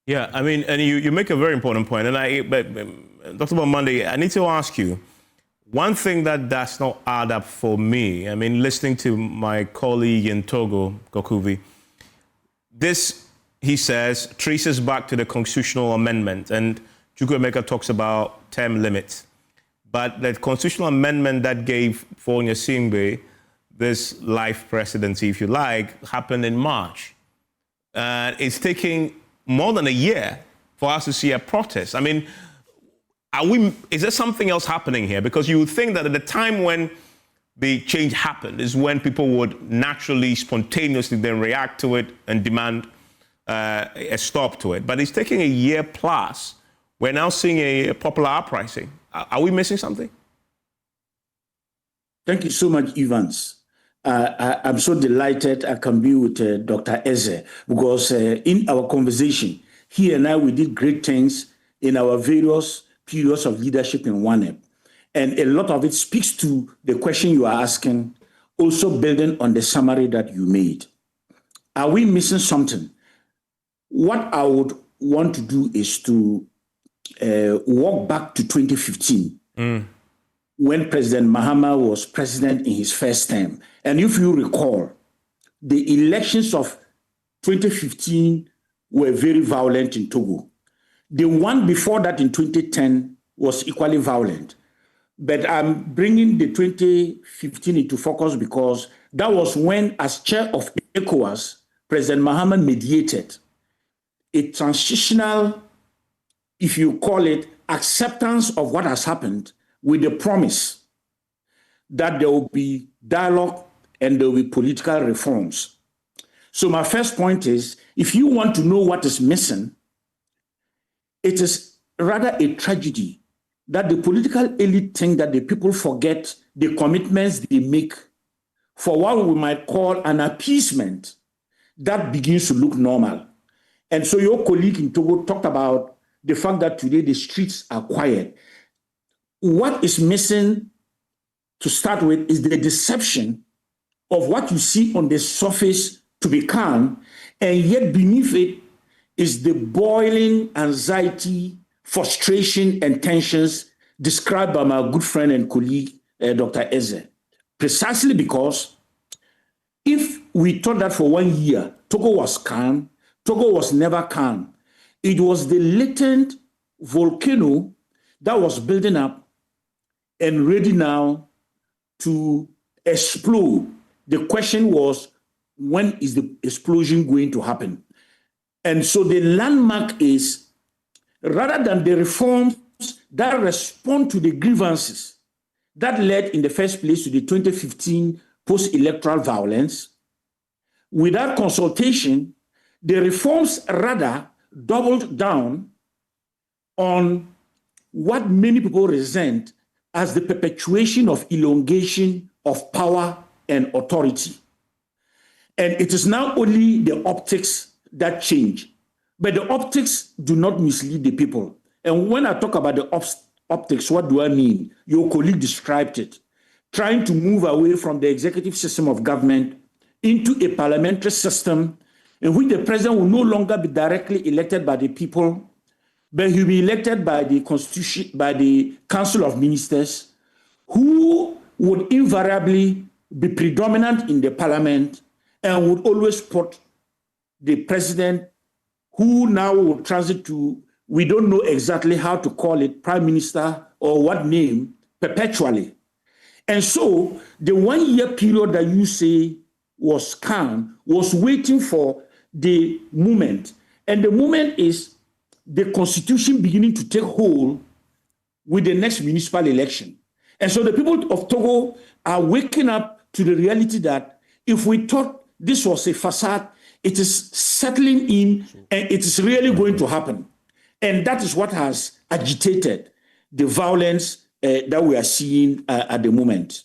Yeah, I mean, and you make a very important point. But Dr. Bombande, I need to ask you, one thing that does not add up for me, I mean, listening to my colleague in Togo, Gokuvi, this, he says, traces back to the constitutional amendment, and Chukwuemeka talks about term limits. But the constitutional amendment that gave Fonya Singbe this life presidency, if you like, happened in March. It's taking more than a year for us to see a protest. I mean, is there something else happening here? Because you would think that at the time when the change happened is when people would naturally, spontaneously then react to it and demand a stop to it. But it's taking a year plus. We're now seeing a popular uprising. Are we missing something? Thank you so much, Evans. I'm so delighted I can be with Dr. Eze, because in our conversation, he and I, we did great things in our various periods of leadership in WANEP. And a lot of it speaks to the question you are asking, also building on the summary that you made. Are we missing something? What I would want to do is to walk back to 2015. When President Mahama was president in his first term. And if you recall, the elections of 2015 were very violent in Togo. The one before that in 2010 was equally violent. But I'm bringing the 2015 into focus because that was when, as chair of ECOWAS, President Mahama mediated a transitional, if you call it, acceptance of what has happened, with the promise that there will be dialogue and there will be political reforms. So my first point is, if you want to know what is missing, it is rather a tragedy that the political elite think that the people forget the commitments they make for what we might call an appeasement that begins to look normal. And so your colleague in Togo talked about the fact that today the streets are quiet. What is missing to start with is the deception of what you see on the surface to be calm, and yet beneath it is the boiling anxiety, frustration, and tensions described by my good friend and colleague, Dr. Eze. Precisely because if we thought that for 1 year, Togo was calm, Togo was never calm. It was the latent volcano that was building up and ready now to explode. The question was, when is the explosion going to happen? And so the landmark is, rather than the reforms that respond to the grievances that led in the first place to the 2015 post-electoral violence, without consultation, the reforms rather doubled down on what many people resent as the perpetuation of elongation of power and authority. And it is now only the optics that change. But the optics do not mislead the people. And when I talk about the optics, what do I mean? Your colleague described it. Trying to move away from the executive system of government into a parliamentary system in which the president will no longer be directly elected by the people, but he'll be elected by the Constitution, by the Council of Ministers, who would invariably be predominant in the parliament and would always put the president, who now will transit to, we don't know exactly how to call it, prime minister or what name, perpetually. And so the 1 year period that you say was calm was waiting for the moment. And the moment is the constitution beginning to take hold with the next municipal election. And so the people of Togo are waking up to the reality that if we thought this was a facade, it is settling in and it is really going to happen. And that is what has agitated the violence that we are seeing at the moment.